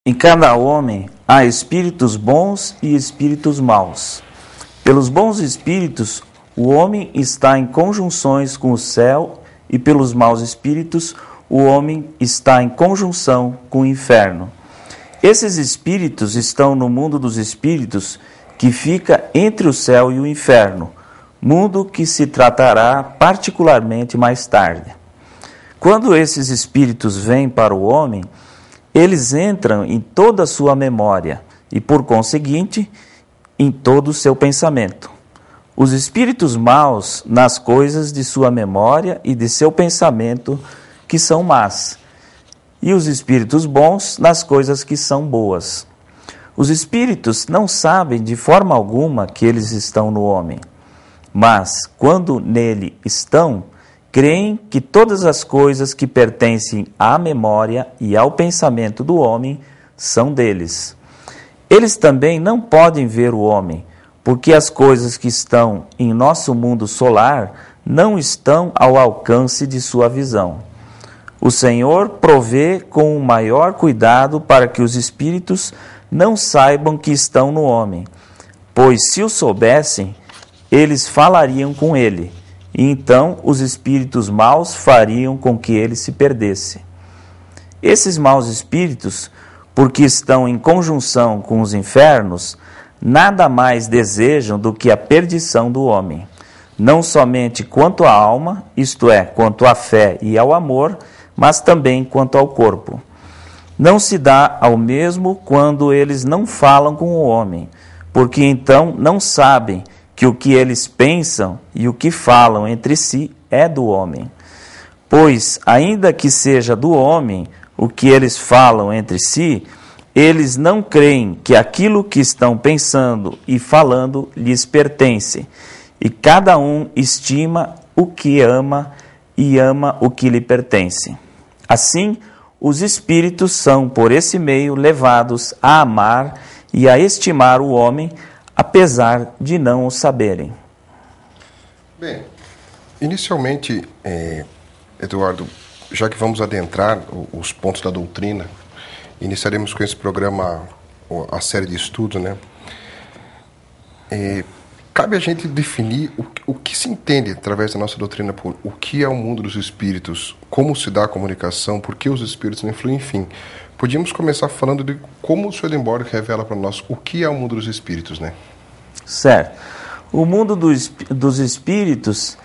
Em cada homem há espíritos bons e espíritos maus. Pelos bons espíritos, o homem está em conjunções com o céu, e pelos maus espíritos, o homem está em conjunção com o inferno. Esses espíritos estão no mundo dos espíritos, que fica entre o céu e o inferno, mundo que se tratará particularmente mais tarde. Quando esses espíritos vêm para o homem, eles entram em toda a sua memória e, por conseguinte, em todo o seu pensamento. Os espíritos maus nas coisas de sua memória e de seu pensamento que são más, e os espíritos bons nas coisas que são boas. Os espíritos não sabem de forma alguma que eles estão no homem, mas, quando nele estão, creem que todas as coisas que pertencem à memória e ao pensamento do homem são deles. Eles também não podem ver o homem, porque as coisas que estão em nosso mundo solar não estão ao alcance de sua visão. O Senhor provê com o maior cuidado para que os espíritos não saibam que estão no homem, pois se o soubessem, eles falariam com ele, e então os espíritos maus fariam com que ele se perdesse. Esses maus espíritos, porque estão em conjunção com os infernos, nada mais desejam do que a perdição do homem, não somente quanto à alma, isto é, quanto à fé e ao amor, mas também quanto ao corpo. Não se dá ao mesmo quando eles não falam com o homem, porque então não sabem que o que eles pensam e o que falam entre si é do homem. Pois, ainda que seja do homem o que eles falam entre si, eles não creem que aquilo que estão pensando e falando lhes pertence, e cada um estima o que ama e ama o que lhe pertence. Assim, os espíritos são, por esse meio, levados a amar e a estimar o homem, apesar de não o saberem. Bem, inicialmente, Eduardo, já que vamos adentrar os pontos da doutrina, iniciaremos com esse programa, a série de estudos, né? Cabe a gente definir o que se entende através da nossa doutrina por o que é o mundo dos espíritos, como se dá a comunicação, por que os espíritos influem, enfim. Podíamos começar falando de como o Swedenborg revela para nós o que é o mundo dos espíritos, né? Certo. O mundo dos espíritos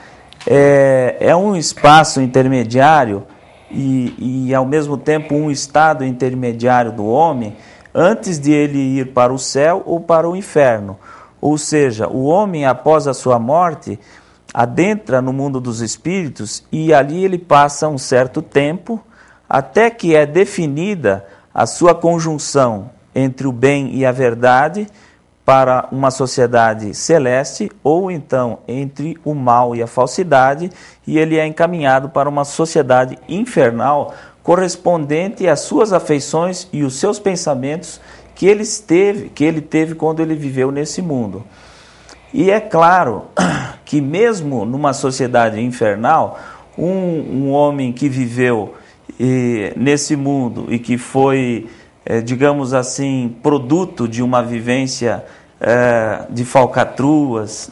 é um espaço intermediário e, ao mesmo tempo, um estado intermediário do homem antes de ele ir para o céu ou para o inferno. Ou seja, o homem, após a sua morte, adentra no mundo dos espíritos e ali ele passa um certo tempo até que é definida a sua conjunção entre o bem e a verdade para uma sociedade celeste, ou então entre o mal e a falsidade, e ele é encaminhado para uma sociedade infernal correspondente às suas afeições e os seus pensamentos que ele teve quando ele viveu nesse mundo. E é claro que mesmo numa sociedade infernal, um homem que viveu nesse mundo e que foi, digamos assim, produto de uma vivência de falcatruas,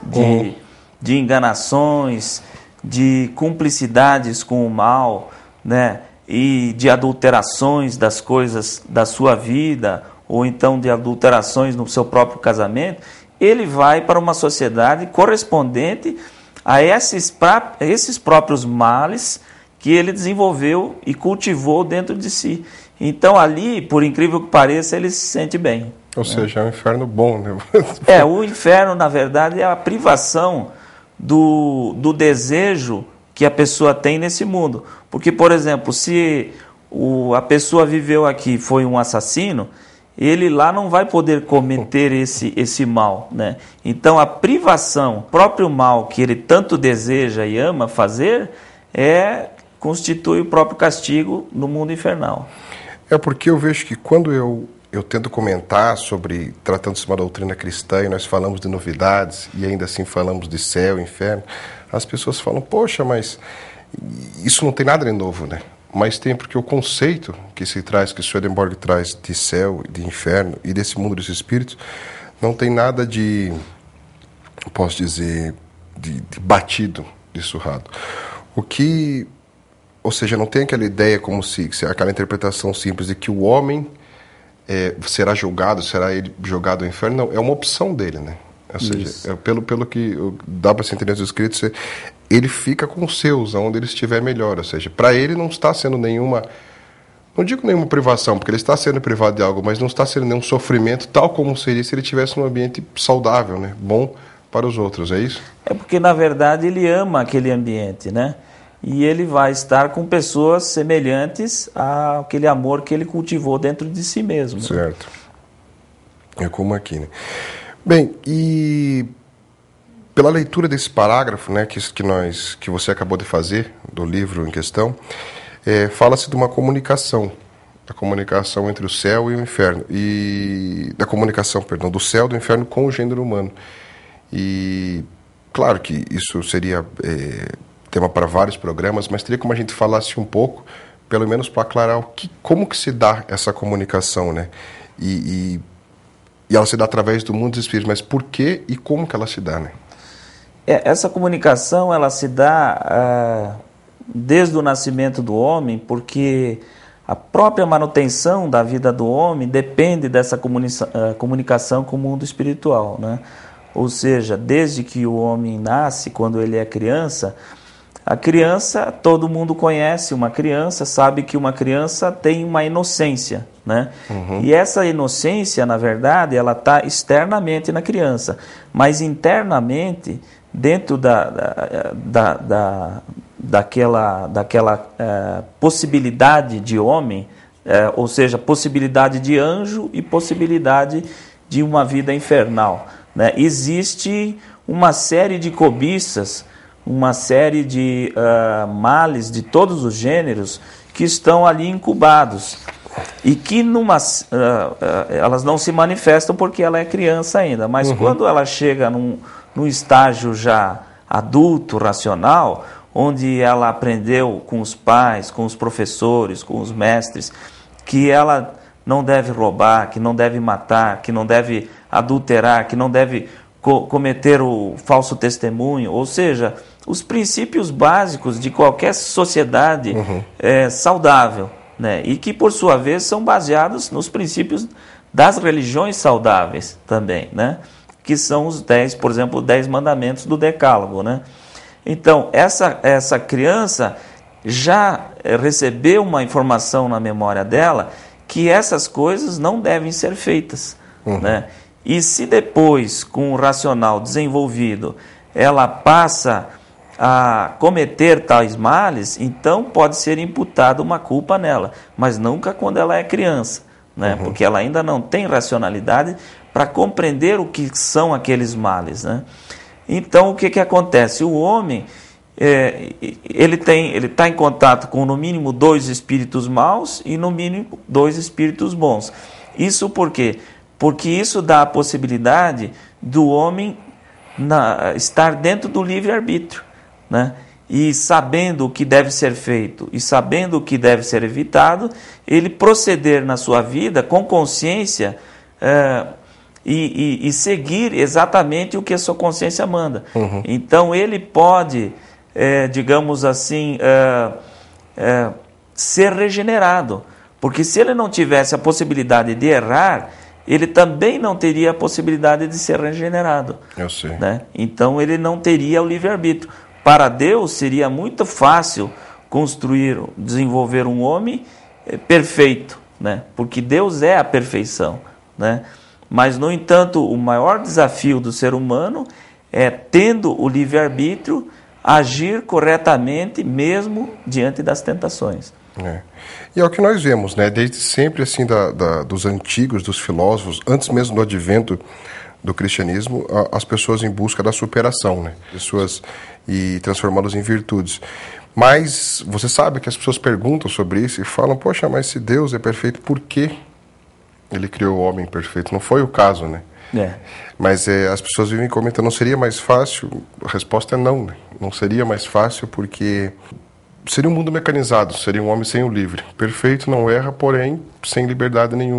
de enganações, de cumplicidades com o mal, né, e de adulterações das coisas da sua vida, ou então de adulterações no seu próprio casamento, ele vai para uma sociedade correspondente a esses próprios males que ele desenvolveu e cultivou dentro de si. Então ali, por incrível que pareça, ele se sente bem. Ou seja, é um inferno bom, né? O inferno, na verdade, é a privação do desejo que a pessoa tem nesse mundo. Porque, por exemplo, se a pessoa viveu aqui e foi um assassino, ele lá não vai poder cometer esse mal, né? Então a privação, o próprio mal que ele tanto deseja e ama fazer, constitui o próprio castigo no mundo infernal. Porque eu vejo que quando eu tento comentar sobre, tratando-se de uma doutrina cristã, e nós falamos de novidades, e ainda assim falamos de céu, inferno, as pessoas falam, poxa, mas isso não tem nada de novo, né? mas tem porque o conceito que se traz, que Swedenborg traz de céu, de inferno e desse mundo dos espíritos, não tem nada de, posso dizer, de batido, de surrado. Ou seja, não tem aquela ideia como se aquela interpretação simples de que o homem será julgado, será ele jogado ao inferno. Não, é uma opção dele, né? Ou seja, pelo que dá para se entender nos escritos, ele fica com os seus, onde ele estiver melhor. Ou seja, para ele não está sendo nenhuma, não digo nenhuma privação, porque ele está sendo privado de algo, mas não está sendo nenhum sofrimento, tal como seria se ele tivesse um ambiente saudável, né? Bom para os outros, é isso? É porque, na verdade, ele ama aquele ambiente, né? E ele vai estar com pessoas semelhantes àquele amor que ele cultivou dentro de si mesmo. Certo. É como aqui, né? Bem, e pela leitura desse parágrafo, né, que você acabou de fazer, do livro em questão, fala-se de uma comunicação, da comunicação entre o céu e o inferno, e da comunicação, perdão, do céu e do inferno com o gênero humano. E claro que isso seria tema para vários programas, mas teria como a gente falasse um pouco, pelo menos para aclarar como que se dá essa comunicação, né? E ela se dá através do mundo dos espíritos, mas por que e como que ela se dá, né? Essa comunicação, ela se dá desde o nascimento do homem, porque a própria manutenção da vida do homem depende dessa comunicação com o mundo espiritual, né? Ou seja, desde que o homem nasce, quando ele é criança, a criança, todo mundo conhece uma criança, sabe que uma criança tem uma inocência, né? Uhum. E essa inocência, na verdade, ela está externamente na criança, mas internamente, dentro daquela possibilidade de homem, ou seja, possibilidade de anjo e possibilidade de uma vida infernal, né? Existe uma série de cobiças, uma série de males de todos os gêneros que estão ali incubados e que elas não se manifestam porque ela é criança ainda, mas quando ela chega num estágio já adulto, racional, onde ela aprendeu com os pais, com os professores, com os mestres, que ela não deve roubar, que não deve matar, que não deve adulterar, que não deve cometer o falso testemunho, ou seja, os princípios básicos de qualquer sociedade saudável, né? E que, por sua vez, são baseados nos princípios das religiões saudáveis também, né? Que são os 10, por exemplo, 10 mandamentos do Decálogo, né? Então, essa criança já recebeu uma informação na memória dela que essas coisas não devem ser feitas, né? E se depois, com o racional desenvolvido, ela passa a cometer tais males, então pode ser imputada uma culpa nela, mas nunca quando ela é criança, né? Porque ela ainda não tem racionalidade para compreender o que são aqueles males, né? Então, o que acontece? O homem, ele está em contato com, no mínimo, 2 espíritos maus e, no mínimo, 2 espíritos bons. Isso por quê? Porque isso dá a possibilidade do homem estar dentro do livre-arbítrio, né? E sabendo o que deve ser feito e sabendo o que deve ser evitado, ele proceder na sua vida com consciência e seguir exatamente o que a sua consciência manda. Então ele pode, digamos assim, ser regenerado, porque se ele não tivesse a possibilidade de errar, ele também não teria a possibilidade de ser regenerado. Eu sei. Né? Então ele não teria o livre-arbítrio. Para Deus seria muito fácil desenvolver um homem perfeito, né? Porque Deus é a perfeição, né? Mas, no entanto, o maior desafio do ser humano é, tendo o livre-arbítrio, agir corretamente mesmo diante das tentações. E é o que nós vemos, né? Desde sempre, assim, dos antigos, dos filósofos, antes mesmo do advento do cristianismo, as pessoas em busca da superação, né? E transformá-los em virtudes. Mas você sabe que as pessoas perguntam sobre isso e falam, poxa, mas se Deus é perfeito, por que ele criou o homem perfeito? Não foi o caso, né? Mas as pessoas vivem comentando, não seria mais fácil? A resposta é não, né? Não seria mais fácil porque seria um mundo mecanizado, seria um homem sem o livre. Perfeito, não erra, porém sem liberdade nenhuma.